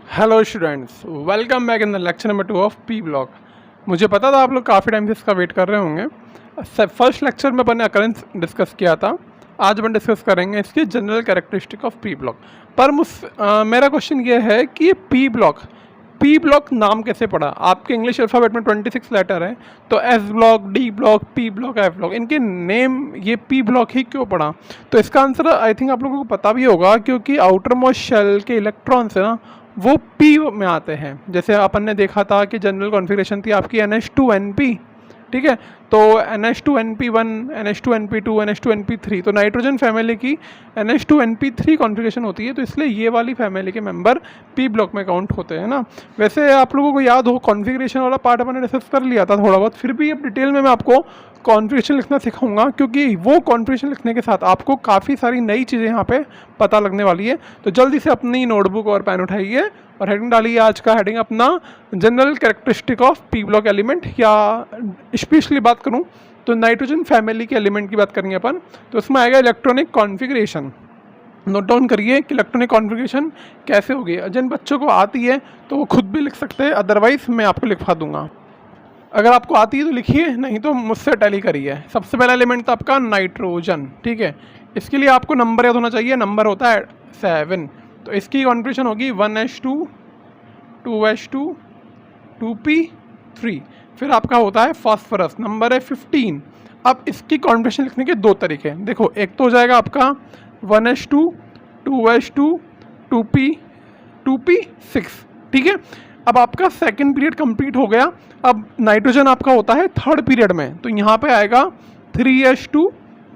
Hello students, welcome back in the lecture number 2 of P block. मुझे पता था आप लोग काफ़ी टाइम से इसका वेट कर रहे होंगे। फर्स्ट लेक्चर में अपन ने अकरेंस डिस्कस किया था। आज अपन डिस्कस करेंगे इसकी general characteristic of P block. पर मेरा क्वेश्चन ये है कि ये पी ब्लॉक नाम कैसे पड़ा? आपके इंग्लिश अल्फ़ाबेट में 26 लेटर है, तो S block, D block, P block, F block, इनके नेम ये पी ब्लॉक ही क्यों पड़ा? तो इसका आंसर आई थिंक आप लोगों को पता भी होगा, क्योंकि आउटर मोस्ट शेल के इलेक्ट्रॉन्स है ना, वो पी में आते हैं। जैसे अपन ने देखा था कि जनरल कॉन्फ़िगरेशन थी आपकी NH2NP, ठीक है। तो NH2NP1, NH2NP2, NH2NP3, तो नाइट्रोजन फैमिली की NH2NP3 कॉन्फ़िगरेशन होती है, तो इसलिए ये वाली फैमिली के मेंबर पी ब्लॉक में काउंट होते हैं ना। वैसे आप लोगों को याद हो, कॉन्फ़िगरेशन वाला पार्ट अपन ने डिस्कस कर लिया था थोड़ा बहुत, फिर भी अब डिटेल में मैं आपको कॉन्फ़िगरेशन लिखना सिखाऊंगा, क्योंकि वो कॉन्फ़िगरेशन लिखने के साथ आपको काफ़ी सारी नई चीज़ें यहाँ पे पता लगने वाली है। तो जल्दी से अपनी नोटबुक और पेन उठाइए और हेडिंग डालिए। आज का हेडिंग अपना general characteristic of P block element, या स्पेशली बात करूँ तो नाइट्रोजन फैमिली के एलिमेंट की बात करेंगे अपन। तो उसमें आएगा इलेक्ट्रॉनिक कॉन्फ़िगरेशन। नोट डाउन करिए कि इलेक्ट्रॉनिक कॉन्फ़िगरेशन कैसे होगी। जिन बच्चों को आती है तो वो खुद भी लिख सकते हैं, अदरवाइज़ मैं आपको लिखवा दूंगा। अगर आपको आती है तो लिखिए, नहीं तो मुझसे टैली करिए। सबसे पहला एलिमेंट था आपका नाइट्रोजन, ठीक है। इसके लिए आपको नंबर याद होना चाहिए। नंबर होता है 7। तो इसकी कॉन्फ़िगरेशन होगी 1s2, 2s2, 2p3। फिर आपका होता है फास्फोरस, नंबर है 15। अब इसकी कॉन्फ़िगरेशन लिखने के दो तरीके हैं। देखो, एक तो हो जाएगा आपका 1s2, 2s2, 2p, 2p6, ठीक है। अब आपका सेकंड पीरियड कंप्लीट हो गया। अब नाइट्रोजन आपका होता है थर्ड पीरियड में, तो यहाँ पे आएगा 3s2,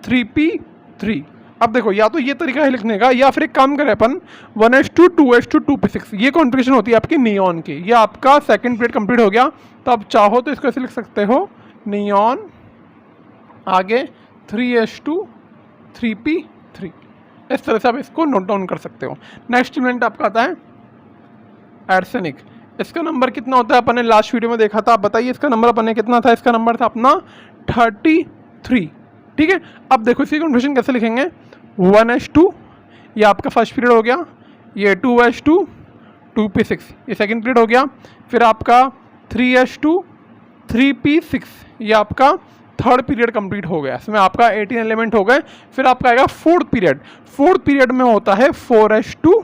3p3। अब देखो, या तो ये तरीका है लिखने का, या फिर एक काम करें अपन 1s2, 2s2, 2p6, ये कॉन्फ़िगरेशन होती है आपकी नियॉन की। ये आपका सेकंड पीरियड कंप्लीट हो गया, तो आप चाहो तो इसको ऐसे लिख सकते हो, नियॉन आगे 3s2, 3p3। इस तरह से आप इसको नोट डाउन कर सकते हो। नेक्स्ट एलिमेंट आपका आता है आर्सेनिक। इसका नंबर कितना होता है अपन ने लास्ट वीडियो में देखा था। आप बताइए इसका नंबर अपन ने कितना था? इसका नंबर था अपना 33, ठीक है। अब देखो इसकी कॉन्फ़िगरेशन कैसे लिखेंगे। 1s2, ये आपका फर्स्ट पीरियड हो गया। ये 2s2, 2p6, ये सेकंड पीरियड हो गया। फिर आपका 3s2, 3p6, ये आपका थर्ड पीरियड कंप्लीट हो गया। इसमें आपका 18 एलिमेंट हो गए। फिर आपका आएगा फोर्थ पीरियड। फोर्थ पीरियड में होता है 4s2,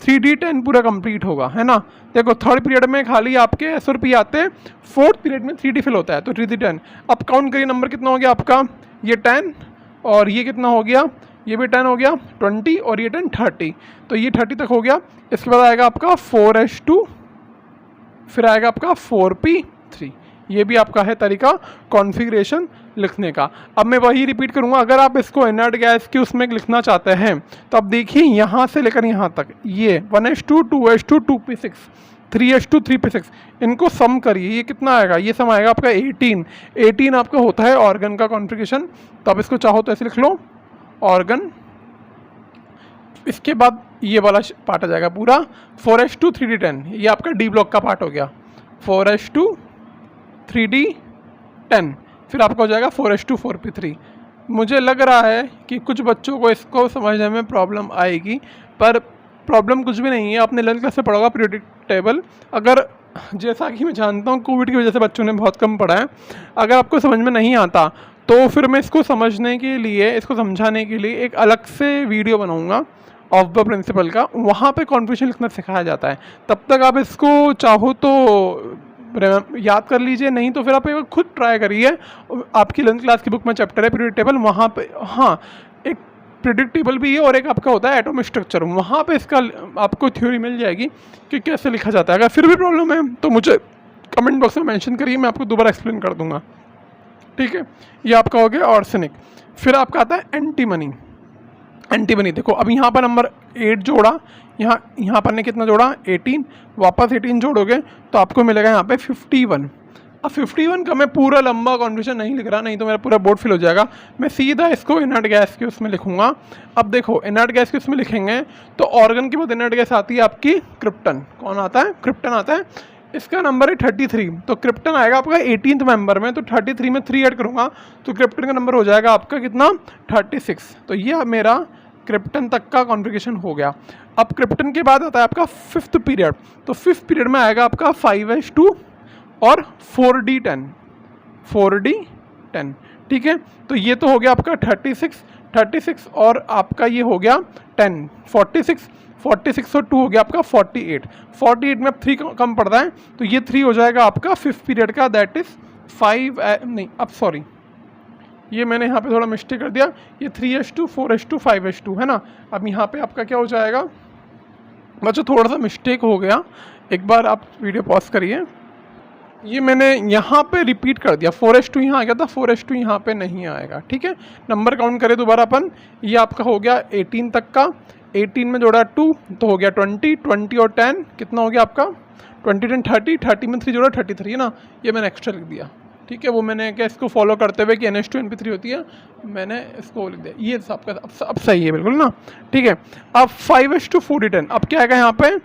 3d10 पूरा कंप्लीट होगा, है ना। देखो, थर्ड पीरियड में खाली आपके एस और पी आते हैं, फोर्थ पीरियड में 3d फिल होता है, तो 3d10। अब काउंट करिए नंबर कितना हो गया आपका। ये 10, और ये कितना हो गया, ये भी 10 हो गया, 20, और ये 10 30। तो ये 30 तक हो गया। इसके बाद आएगा आपका 4s2, फिर आएगा आपका 4p3। ये भी आपका है तरीका कॉन्फ़िगरेशन लिखने का। अब मैं वही रिपीट करूंगा। अगर आप इसको इनर्ट गैस के उसमें लिखना चाहते हैं, तो अब देखिए यहाँ से लेकर यहाँ तक, ये 1s2, 2s2, 2p6, 3s2, 3p6, इनको सम करिए। ये कितना आएगा? ये सम आएगा आपका 18। 18 आपका होता है ऑर्गन का कॉन्फ़िगरेशन। तो आप इसको चाहो तो ऐसे लिख लो, ऑर्गन। इसके बाद ये वाला पार्ट आ जाएगा पूरा 4s2, 3d10, ये आपका डी ब्लॉक का पार्ट हो गया। 4s2, 3d10, फिर आपका हो जाएगा 4s2, 4p3। मुझे लग रहा है कि कुछ बच्चों को इसको समझने में प्रॉब्लम आएगी, पर प्रॉब्लम कुछ भी नहीं है। आपने 11th क्लास से पढ़ा होगा पीरियोडिक टेबल। अगर, जैसा कि मैं जानता हूँ कोविड की वजह से बच्चों ने बहुत कम पढ़ा है, अगर आपको समझ में नहीं आता तो फिर मैं इसको समझने के लिए, इसको समझाने के लिए एक अलग से वीडियो बनाऊँगा ऑफ द प्रिंसिपल का। वहाँ पे कॉन्फ़िगरेशन लिखना सिखाया जाता है। तब तक आप इसको चाहो तो याद कर लीजिए, नहीं तो फिर आप एक खुद ट्राई करिए। आपकी 11th क्लास की बुक में चैप्टर है पीरियड टेबल, वहाँ पे हाँ एक प्रिडिक्ट टेबल भी है, और एक आपका होता है एटॉमिक स्ट्रक्चर। वहाँ पे इसका आपको थ्योरी मिल जाएगी कि कैसे लिखा जाता है। अगर फिर भी प्रॉब्लम है तो मुझे कमेंट बॉक्स में मेंशन करिए, मैं आपको दोबारा एक्सप्लेन कर दूंगा, ठीक है। ये आपका हो गया आर्सेनिक। फिर आपका आता है एंटीमनी। एंटीमनी देखो, अब यहाँ पर नंबर 8 जोड़ा, यहाँ पर ने कितना जोड़ा, 18, वापस 18 जोड़ोगे तो आपको मिलेगा यहाँ पे 51। अब 51 का मैं पूरा लंबा कॉन्फ़िगरेशन नहीं लिख रहा, नहीं तो मेरा पूरा बोर्ड फिल हो जाएगा। मैं सीधा इसको इनर्ट गैस के उसमें लिखूंगा। अब देखो, इनर्ट गैस के उसमें लिखेंगे तो ऑर्गन के बाद इनर्ट गैस आती है आपकी क्रिप्टन। कौन आता है? क्रिप्टन आता है। इसका नंबर है 33, तो क्रिप्टन आएगा आपका 18th मेंबर में। तो 33 में 3 ऐड करूँगा तो क्रिप्टन का नंबर हो जाएगा आपका कितना, 36। तो ये मेरा क्रिप्टन तक का कॉन्फ़िगरेशन हो गया। अब क्रिप्टन के बाद आता है आपका 5th पीरियड, तो 5th पीरियड में आएगा आपका 5s2 और 4d10, ठीक है। तो ये तो हो गया आपका 36 और आपका ये हो गया 10, 46 और 2 हो गया आपका 48 में अब 3 कम पड़ रहा है, तो ये 3 हो जाएगा आपका 5th पीरियड का, दैट इज़ 5 नहीं, अब सॉरी ये मैंने यहाँ पे थोड़ा मिस्टेक कर दिया, ये 3s2 4s2 5s2 है ना। अब यहाँ पे आपका क्या हो जाएगा, बच्चों थोड़ा सा मिस्टेक हो गया, एक बार आप वीडियो पॉज करिए। ये मैंने यहाँ पे रिपीट कर दिया, 4s2 यहाँ आ गया था, 4s2 यहाँ पे नहीं आएगा, ठीक है। नंबर काउंट करें दोबारा अपन, ये आपका हो गया 18 तक का, 18 में जोड़ा 2 तो हो गया 20 और 10 कितना हो गया आपका 20 10 30 में 3 जोड़ा 33 है ना, ये मैंने एक्स्ट्रा लिख दिया, ठीक है। वो मैंने क्या इसको फॉलो करते हुए कि NH2 NP3 होती है, मैंने इसको लिख दिया, ये आपका अब सही है बिल्कुल ना, ठीक है। अब 5s2 4d10, अब क्या आएगा यहाँ पे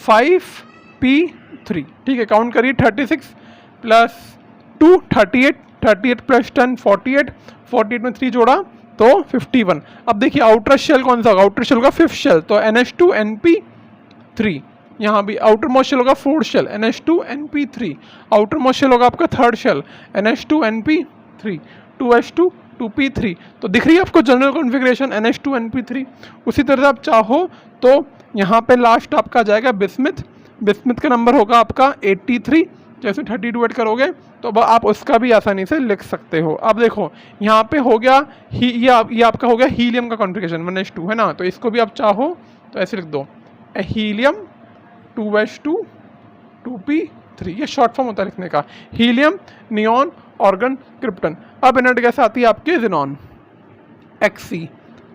5p3, ठीक है। काउंट करिए 36 प्लस 2 38 प्लस 10 48 में 3 जोड़ा तो 51। अब देखिए आउटर शेल कौन सा होगा, आउटर शेल होगा 5th शेल, तो NH2 NP3, यहाँ भी आउटर मोस्ट शेल होगा 4th shell NH2 NP3, outer most shell होगा आपका 3rd shell NH2 NP3, 2s2 2p3। तो दिख रही है आपको जनरल कॉन्फ़िगरेशन NH2 NP3। उसी तरह से आप चाहो तो यहाँ पे लास्ट आपका आ जाएगा बिस्मिथ का नंबर होगा आपका 83, जैसे 32 ऐड करोगे तो आप उसका भी आसानी से लिख सकते हो। अब देखो यहाँ पे हो गया ये आपका हो गया हीलियम का कॉन्फ़िगरेशन 1s2 है ना, तो इसको भी आप चाहो तो ऐसे लिख दो हीलियम 2s2 2p3, ये शॉर्ट फॉर्म होता है लिखने का, हीलियम नियॉन ऑर्गन क्रिप्टन। अब एनर्ट गैस आती है आपके जिनॉन Xc।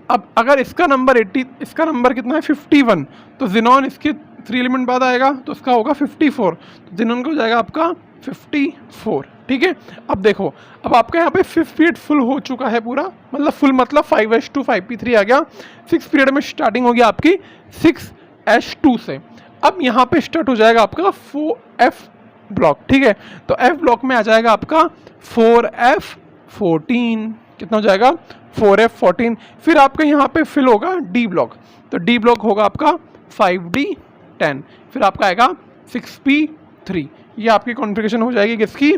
अब अगर इसका नंबर 80, इसका नंबर कितना है 51, तो जिनॉन इसके 3 एलिमेंट बाद आएगा तो इसका होगा 54, तो जिनॉन का हो जाएगा आपका 54, ठीक है। अब देखो अब आपका यहाँ पे 5th पीरियड फुल हो चुका है पूरा, मतलब फुल मतलब 5s2 5p3 आ गया। 6th पीरियड में स्टार्टिंग होगी आपकी 6s2 से। अब यहाँ पे स्टार्ट हो जाएगा आपका 4f ब्लॉक, ठीक है। तो f ब्लॉक में आ जाएगा आपका 4f14, कितना हो जाएगा 4f14। फिर आपका यहाँ पे फिल होगा डी ब्लॉक, तो डी ब्लॉक होगा आपका 5d10, फिर आपका आएगा 6p3। ये आपकी कॉन्फ़िगरेशन हो जाएगी किसकी,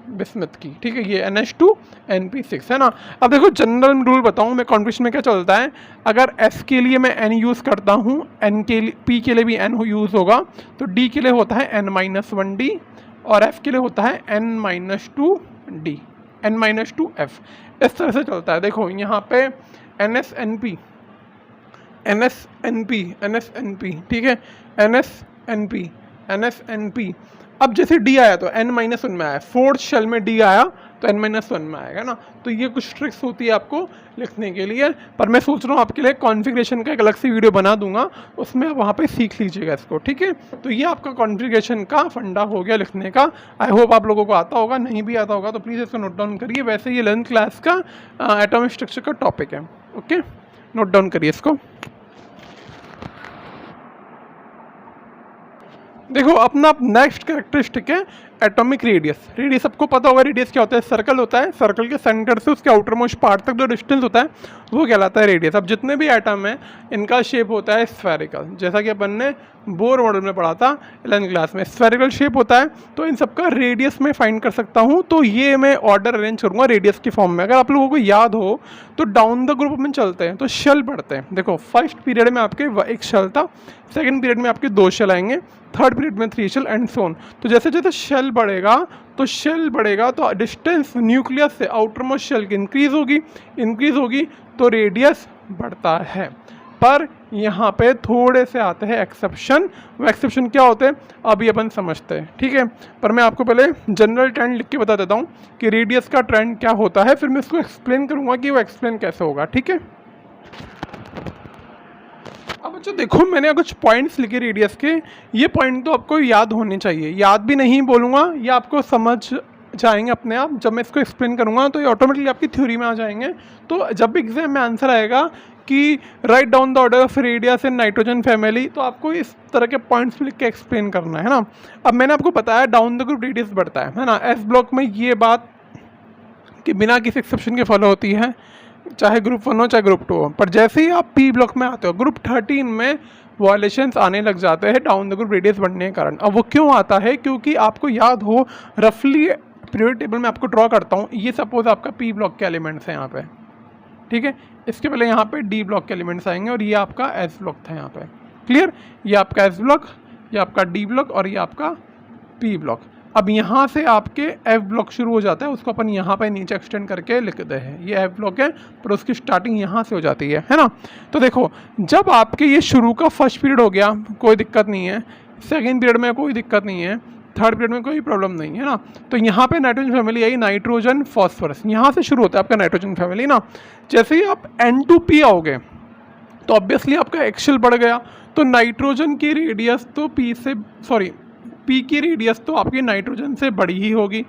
बिस्मिथ की, ठीक है। ये NH2 NP6 है ना। अब देखो जनरल रूल बताऊँ मैं कॉन्फ़िगरेशन में क्या चलता है, अगर S के लिए मैं N यूज़ करता हूँ, N के लिए P के लिए भी N यूज़ होगा, तो D के लिए होता है N-1D और F के लिए होता है N-2D N-2F, इस तरह से चलता है। देखो यहाँ पे NSNP ठीक है, NSNP। अब जैसे D आया तो N-1 में आया, 4th शेल में D आया तो N-1 में आएगा ना। तो ये कुछ ट्रिक्स होती है आपको लिखने के लिए, पर मैं सोच रहा हूँ आपके लिए कॉन्फ़िगरेशन का एक अलग से वीडियो बना दूंगा, उसमें आप वहाँ पे सीख लीजिएगा इसको, ठीक है। तो ये आपका कॉन्फ़िगरेशन का फंडा हो गया लिखने का। आई होप आप लोगों को आता होगा, नहीं भी आता होगा तो प्लीज़ इसको नोट डाउन करिए। वैसे ये 11th क्लास का एटॉमिक स्ट्रक्चर का टॉपिक है, ओके, नोट डाउन करिए इसको। देखो अपना नेक्स्ट कैरेक्टरिस्टिक है एटॉमिक रेडियस। रेडियस सबको पता होगा, रेडियस क्या होता है, सर्कल होता है, सर्कल के सेंटर से उसके आउटर मोस्ट पार्ट तक जो डिस्टेंस होता है वो कहलाता है रेडियस। अब जितने भी एटम हैं इनका शेप होता है स्फेरिकल, जैसा कि अपन ने बोर मॉडल में पढ़ा था 11th क्लास में, स्फेरिकल शेप होता है। तो इन सबका रेडियस मैं फाइंड कर सकता हूँ, तो ये मैं ऑर्डर अरेंज करूँगा रेडियस की फॉर्म में। अगर आप लोगों को याद हो तो डाउन द ग्रुप में चलते हैं तो शेल पढ़ते हैं। देखो 1st पीरियड में आपके 1 शेल था, 2nd पीरियड में आपके 2 शेल आएंगे, 3rd पीरियड में 3 शेल एंड सो ऑन। तो जैसे जैसे शेल बढ़ेगा तो डिस्टेंस न्यूक्लियस से आउटर मोस्ट शेल की इंक्रीज होगी तो रेडियस बढ़ता है। पर यहाँ पे थोड़े से आते हैं एक्सेप्शन। वो एक्सेप्शन क्या होते हैं अभी अपन समझते हैं, ठीक है। पर मैं आपको पहले जनरल ट्रेंड लिख के बता देता हूँ कि रेडियस का ट्रेंड क्या होता है, फिर मैं इसको एक्सप्लेन करूँगा कि वो एक्सप्लेन कैसे होगा, ठीक है। अब बच्चों देखो मैंने कुछ पॉइंट्स लिखे रेडियस के, ये पॉइंट तो आपको याद होने चाहिए, याद भी नहीं बोलूँगा, ये आपको समझ जाएंगे अपने आप। जब मैं इसको एक्सप्लेन करूँगा तो ये ऑटोमेटिकली आपकी थ्योरी में आ जाएंगे। तो जब भी एग्जाम में आंसर आएगा कि write down the order of radius in nitrogen family, तो आपको इस तरह के पॉइंट्स लिख के एक्सप्लेन करना है ना। अब मैंने आपको बताया डाउन द ग्रुप रेडियस बढ़ता है ना। एस ब्लॉक में ये बात कि बिना किसी एक्सेप्शन के फॉलो होती है, चाहे ग्रुप 1 हो चाहे ग्रुप 2 हो। पर जैसे ही आप पी ब्लॉक में आते हो ग्रुप 13 में वायलेशंस आने लग जाते हैं डाउन द ग्रुप रेडियस बढ़ने के कारण। अब वो क्यों आता है? क्योंकि आपको याद हो रफली पीरियड टेबल में आपको ड्रॉ करता हूँ, ये सपोज आपका पी ब्लॉक के एलिमेंट्स हैं यहाँ पे, ठीक है। इसके पहले यहाँ पे डी ब्लॉक के एलिमेंट्स आएंगे और ये आपका एस ब्लॉक था यहाँ पे, क्लियर। ये आपका एस ब्लॉक, ये आपका डी ब्लॉक और ये आपका पी ब्लॉक। अब यहाँ से आपके एफ ब्लॉक शुरू हो जाता है, उसको अपन यहाँ पे नीचे एक्सटेंड करके लिखते हैं। ये एफ ब्लॉक है पर उसकी स्टार्टिंग यहाँ से हो जाती है ना। तो देखो जब आपके ये शुरू का फर्स्ट पीरियड हो गया कोई दिक्कत नहीं है, सेकेंड पीरियड में कोई दिक्कत नहीं है, थर्ड पीरियड में कोई प्रॉब्लम नहीं है ना। तो यहाँ पे nitrogen family I, nitrogen phosphorus, यहाँ से शुरू होता है आपका नाइट्रोजन फैमिली ना। जैसे ही आप N2P आओगे तो ऑब्वियसली आपका एक्सेल बढ़ गया, तो नाइट्रोजन की रेडियस तो पी की रेडियस तो आपकी नाइट्रोजन से बड़ी ही होगी,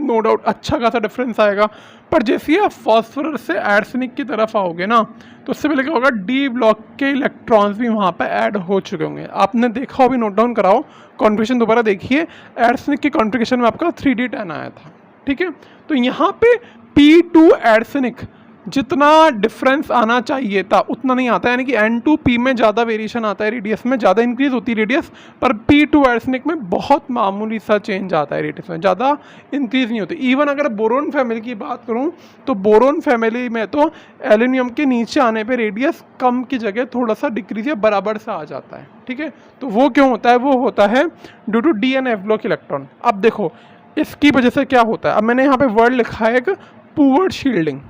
नो डाउट अच्छा खासा डिफरेंस आएगा। पर जैसे ही आप फॉस्फोरस से आर्सेनिक की तरफ आओगे ना, तो उससे पहले क्या होगा, डी ब्लॉक के इलेक्ट्रॉन्स भी वहाँ पे ऐड हो चुके होंगे। आपने देखा हो भी, नोट डाउन कराओ, कॉन्फ़िगरेशन दोबारा देखिए। आर्सेनिक की कॉन्फ़िगरेशन में आपका 3D10 आया था, ठीक है। तो यहाँ पे P2 आर्सेनिक जितना डिफरेंस आना चाहिए था उतना नहीं आता है, यानी कि N2P में ज़्यादा वेरिएशन आता है, रेडियस में ज़्यादा इंक्रीज होती है रेडियस, पर P2 आर्सेनिक में बहुत मामूली सा चेंज आता है रेडियस में, ज़्यादा इंक्रीज नहीं होती। इवन अगर बोरोन फैमिली की बात करूँ तो बोरोन फैमिली में तो एल्यूमिनियम के नीचे आने पे रेडियस कम की जगह थोड़ा सा डिक्रीज या बराबर सा आ जाता है, ठीक है। तो वो क्यों होता है? वो होता है due to D and F block electron. अब देखो इसकी वजह से क्या होता है। अब मैंने यहाँ पे वर्ड लिखा है एक पुअर शील्डिंग।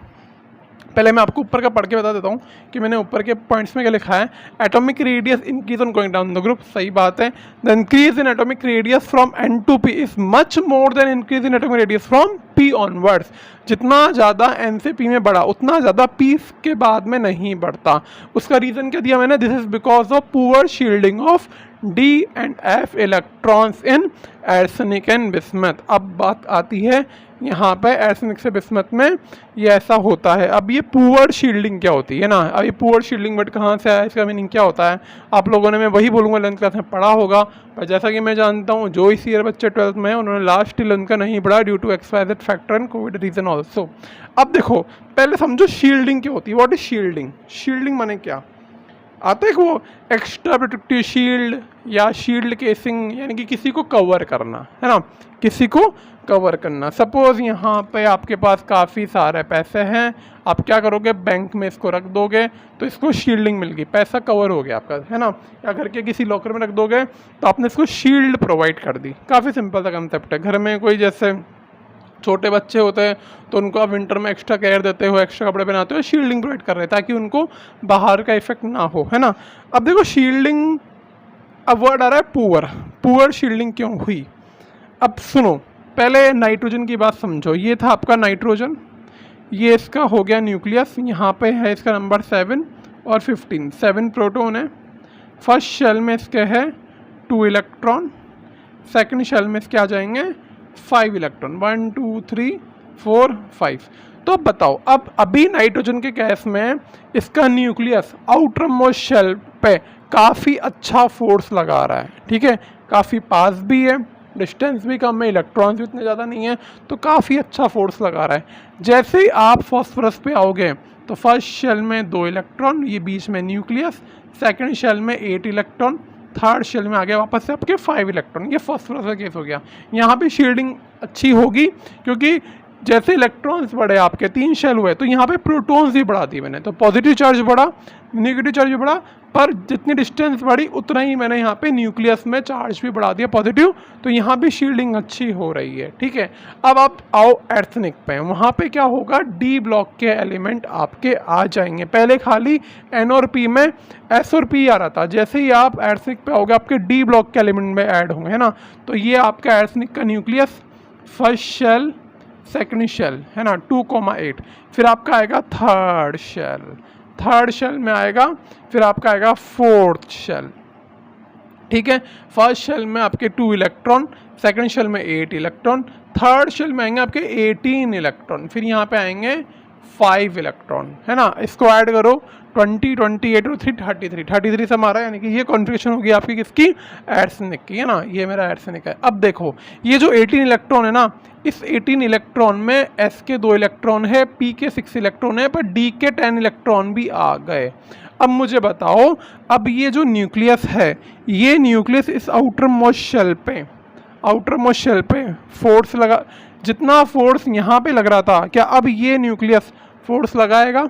पहले मैं आपको ऊपर का पढ़ के बता देता हूँ कि मैंने ऊपर के पॉइंट्स में क्या लिखा है। Atomic radius increase on going down the group, सही बात है। The increase in atomic radius from N2P is much more than increase in atomic radius from P onwards. जितना ज़्यादा N से P में बढ़ा उतना ज़्यादा P के बाद में नहीं बढ़ता। उसका रीज़न क्या दिया मैंने? This is because of poor shielding of D and F electrons in arsenic and bismuth. अब बात आती है यहाँ पे आर्सेनिक से बिस्मथ में ये ऐसा होता है। अब ये पुअर शील्डिंग क्या होती है ना, अब ये पुअर शील्डिंग वर्ड कहाँ से आया, इसका मीनिंग क्या होता है आप लोगों ने, मैं वही बोलूँगा 11th क्लास में पढ़ा होगा। पर जैसा कि मैं जानता हूँ जो इस ईयर बच्चे 12th में है उन्होंने लास्ट 11th का नहीं पढ़ा due to XYZ factor and covid reason also. अब देखो पहले समझो शील्डिंग क्या होती है। What is shielding? शील्डिंग माने क्या आता है कि वो एक्स्ट्रा प्रोटेक्टिव शील्ड या शील्ड केसिंग, यानी कि किसी को कवर करना, है ना, किसी को कवर करना। सपोज यहाँ पे आपके पास काफ़ी सारे पैसे हैं, आप क्या करोगे, बैंक में इसको रख दोगे तो इसको शील्डिंग मिल गई, पैसा कवर हो गया आपका, है ना। या घर के किसी लॉकर में रख दोगे तो आपने इसको शील्ड प्रोवाइड कर दी। काफ़ी सिंपल सा कंसेप्ट है। घर में कोई जैसे छोटे बच्चे होते हैं तो उनको आप विंटर में एक्स्ट्रा केयर देते हो, एक्स्ट्रा कपड़े पहनाते हो, शील्डिंग प्रोवाइड कर रहे हैं ताकि उनको बाहर का इफेक्ट ना हो, है ना। अब देखो शील्डिंग, अब वर्ड आ रहा है पुअर। पुअर शील्डिंग क्यों हुई? अब सुनो, पहले नाइट्रोजन की बात समझो। ये था आपका नाइट्रोजन, ये इसका हो गया न्यूक्लियस, यहाँ पे है इसका नंबर 7 और 15, 7 प्रोटॉन है। फर्स्ट शेल में इसके है 2 इलेक्ट्रॉन, सेकंड शेल में इसके आ जाएंगे 5 इलेक्ट्रॉन, 1 2 3 4 5। तो अब बताओ, अब अभी नाइट्रोजन के गैस में इसका न्यूक्लियस आउटर मोस्ट शेल पे काफ़ी अच्छा फोर्स लगा रहा है, ठीक है, काफ़ी पास भी है, डिस्टेंस भी कम है, इलेक्ट्रॉन्स भी इतने ज़्यादा नहीं है, तो काफ़ी अच्छा फोर्स लगा रहा है। जैसे ही आप फॉस्फोरस पे आओगे तो फर्स्ट शेल में 2 इलेक्ट्रॉन, ये बीच में न्यूक्लियस, सेकंड शेल में 8 इलेक्ट्रॉन, थर्ड शेल में आ गया वापस से आपके 5 इलेक्ट्रॉन। ये फॉस्फोरस का केस हो गया। यहाँ पे शील्डिंग अच्छी होगी क्योंकि जैसे इलेक्ट्रॉन्स बढ़े, आपके 3 शेल हुए तो यहाँ पे प्रोटॉन्स भी बढ़ा दी मैंने, तो पॉजिटिव चार्ज बढ़ा, नेगेटिव चार्ज भी बढ़ा, पर जितनी डिस्टेंस बढ़ी उतना ही मैंने यहाँ पे न्यूक्लियस में चार्ज भी बढ़ा दिया पॉजिटिव, तो यहाँ भी शील्डिंग अच्छी हो रही है, ठीक है। अब आप आओ आर्सेनिक पे, वहाँ पे क्या होगा, डी ब्लॉक के एलिमेंट आपके आ जाएंगे। पहले खाली एन और पी में एस और पी आ रहा था, जैसे ही आप आर्सेनिक पे आओगे आपके डी ब्लॉक के एलिमेंट में ऐड होंगे, है ना। तो ये आपका आर्सेनिक का nucleus, first shell, second shell, है ना, 2,8, फिर आपका आएगा थर्ड शेल, थर्ड शेल में आएगा फिर आपका आएगा फोर्थ शेल, ठीक है। फर्स्ट शेल में आपके 2 इलेक्ट्रॉन, सेकंड शेल में 8 इलेक्ट्रॉन, थर्ड शेल में आएंगे आपके 18 इलेक्ट्रॉन, फिर यहाँ पे आएंगे 5 इलेक्ट्रॉन, है ना। इसको ऐड करो 20, 28 और 3 33 से हमारा, यानी कि ये कॉन्फ़िगरेशन होगी आपकी किसकी, आर्सेनिक की, है ना। ये मेरा आर्सेनिक है। अब देखो ये जो 18 इलेक्ट्रॉन है ना, इस 18 इलेक्ट्रॉन में S के 2 इलेक्ट्रॉन है, P के 6 इलेक्ट्रॉन है, पर D के 10 इलेक्ट्रॉन भी आ गए। अब मुझे बताओ, अब ये जो न्यूक्लियस है, ये न्यूक्लियस इस आउटर मोस्ट शेल पे फोर्स लगा, जितना फोर्स यहाँ पे लग रहा था, क्या अब ये न्यूक्लियस फोर्स लगाएगा?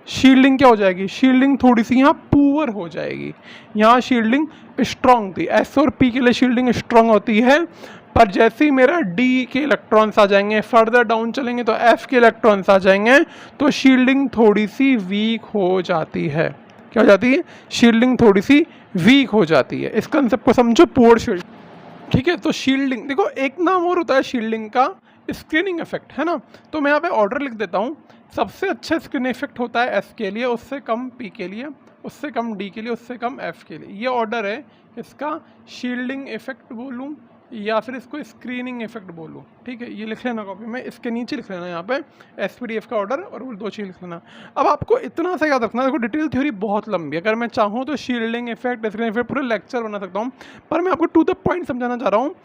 शील्डिंग क्या हो जाएगी? शील्डिंग थोड़ी सी यहाँ पुअर हो जाएगी। यहाँ शील्डिंग स्ट्रॉन्ग थी, S और P के लिए शील्डिंग स्ट्रॉन्ग होती है, पर जैसे ही मेरा D के इलेक्ट्रॉन्स आ जाएंगे, फर्दर डाउन चलेंगे तो F के इलेक्ट्रॉन्स आ जाएंगे, तो शील्डिंग थोड़ी सी वीक हो जाती है। क्या हो जाती है? शील्डिंग थोड़ी सी वीक हो जाती है। इस कंसेप्ट को समझो, पुअर शील्ड, ठीक है। तो शील्डिंग, देखो एक नाम और होता है शील्डिंग का, स्क्रीनिंग इफेक्ट, है ना। तो मैं यहाँ पे ऑर्डर लिख देता हूँ। सबसे अच्छा स्क्रीन इफेक्ट होता है S के लिए, उससे कम P के लिए, उससे कम D के लिए, उससे कम F के लिए। ये ऑर्डर है, इसका शील्डिंग इफेक्ट बोलूँ या फिर इसको स्क्रीनिंग इफेक्ट बोलूँ, ठीक है। ये लिख लेना कॉपी में, इसके नीचे लिख लेना यहाँ पे SPDF का ऑर्डर, और वो 2 चीज़ लिख लेना। अब आपको इतना सा याद रखना, देखो डिटेल थ्योरी बहुत लंबी है, अगर मैं चाहूँ तो शील्डिंग इफेक्ट, स्क्रीनिंग इफेक्ट पूरे लेक्चर बना सकता हूँ, पर मैं आपको टू द पॉइंट समझाना चाह रहा हूँ।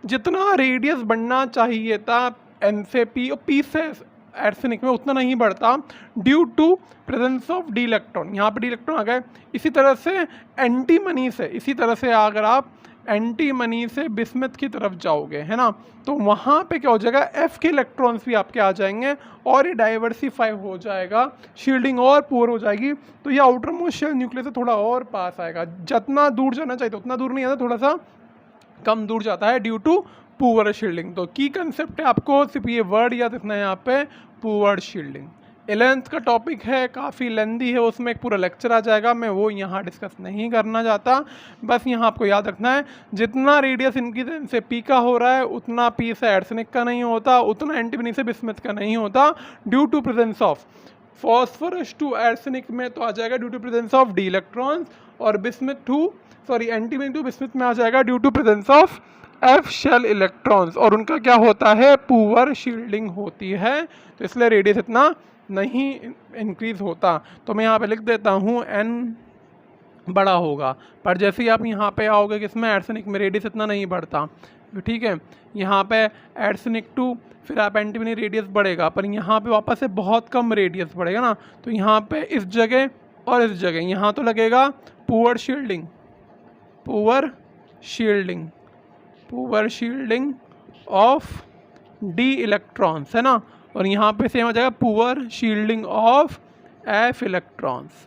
जितना रेडियस बढ़ना चाहिए था N से P और P से आर्सेनिक में, उतना नहीं बढ़ता, due to presence of D electron. यहाँ पे डी इलेक्ट्रॉन आ गए। इसी तरह से एंटीमनी से, इसी तरह से अगर आप एंटीमनी से बिस्मथ की तरफ जाओगे, है ना, तो वहाँ पे क्या हो जाएगा, F के इलेक्ट्रॉन्स भी आपके आ जाएंगे और ये डाइवर्सिफाई हो जाएगा, शील्डिंग और पुअर हो जाएगी। तो ये आउटर मोस्ट शेल न्यूक्लियस से थोड़ा और पास आएगा। जितना दूर जाना चाहिए उतना दूर नहीं आता, थोड़ा सा कम दूर जाता है ड्यू टू पुअर शील्डिंग। तो की कंसेप्ट है, आपको सिर्फ ये वर्ड याद रखना है यहाँ पे, पुअर शील्डिंग। 11th का टॉपिक है, काफ़ी लेंदी है, उसमें एक पूरा लेक्चर आ जाएगा, मैं वो यहाँ डिस्कस नहीं करना चाहता। बस यहाँ आपको याद रखना है, जितना रेडियस इंक्रीज से P का हो रहा है, उतना P से आर्सेनिक का नहीं होता, उतना एंटीमनी से बिस्मथ का नहीं होता, due to presence of phosphorus to arsenic में तो आ जाएगा due to presence of D electrons, और bismuth to antimony to bismuth में आ जाएगा due to presence of F shell electrons, और उनका क्या होता है, पुअर शील्डिंग होती है। तो इसलिए रेडियस इतना नहीं इंक्रीज होता। तो मैं यहाँ पे लिख देता हूँ N बड़ा होगा, पर जैसे ही आप यहाँ पे आओगे किसमें, आर्सेनिक में, रेडियस इतना नहीं बढ़ता, ठीक है। यहाँ पे आर्सेनिक टू, फिर आप एंटीमनी, रेडियस बढ़ेगा, पर यहाँ पे वापस से बहुत कम रेडियस बढ़ेगा ना। तो यहाँ पे इस जगह और इस जगह यहाँ तो लगेगा poor shielding, poor shielding of D electrons, है ना। और यहाँ पे सेम आ जाएगा poor shielding of F electrons.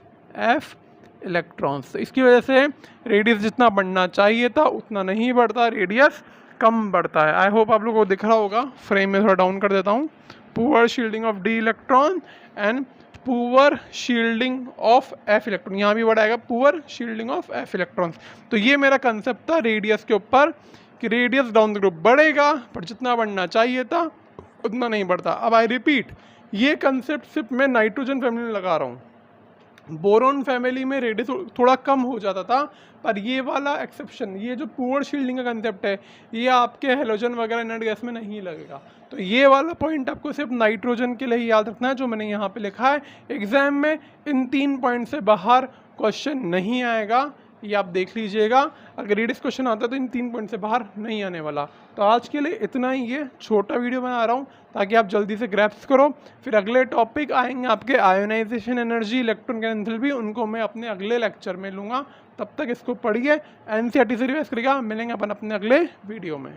तो इसकी वजह से रेडियस जितना बढ़ना चाहिए था उतना नहीं बढ़ता, रेडियस कम बढ़ता है। आई होप आप लोगों को दिख रहा होगा। फ्रेम में थोड़ा डाउन कर देता हूँ। Poor shielding of D electron and poor shielding of F electron, यहाँ भी बढ़ाएगा poor shielding of F electrons. तो ये मेरा कंसेप्ट था रेडियस के ऊपर, कि रेडियस डाउन द ग्रुप बढ़ेगा, पर जितना बढ़ना चाहिए था उतना नहीं बढ़ता। अब आई रिपीट, ये कंसेप्ट सिर्फ मैं नाइट्रोजन फैमिली में लगा रहा हूँ। बोरोन फैमिली में रेडियस थोड़ा कम हो जाता था, पर ये वाला एक्सेप्शन, ये जो पुअर शील्डिंग का कंसेप्ट है, ये आपके हेलोजन वगैरह इनर्ट गैस में नहीं लगेगा। तो ये वाला पॉइंट आपको सिर्फ नाइट्रोजन के लिए ही याद रखना है, जो मैंने यहाँ पे लिखा है। एग्जाम में इन 3 पॉइंट से बाहर क्वेश्चन नहीं आएगा, ये आप देख लीजिएगा। अगर रेडियस क्वेश्चन आता है तो इन 3 पॉइंट से बाहर नहीं आने वाला। तो आज के लिए इतना ही, ये छोटा वीडियो बना रहा हूँ ताकि आप जल्दी से ग्रैप्स करो। फिर अगले टॉपिक आएंगे आपके आयोनाइजेशन एनर्जी, इलेक्ट्रॉन का एंथैल्पी, उनको मैं अपने अगले लेक्चर में लूँगा। तब तक इसको पढ़िए, NCERT से रिवाइज करिएगा। मिलेंगे अपन अपने अगले वीडियो में।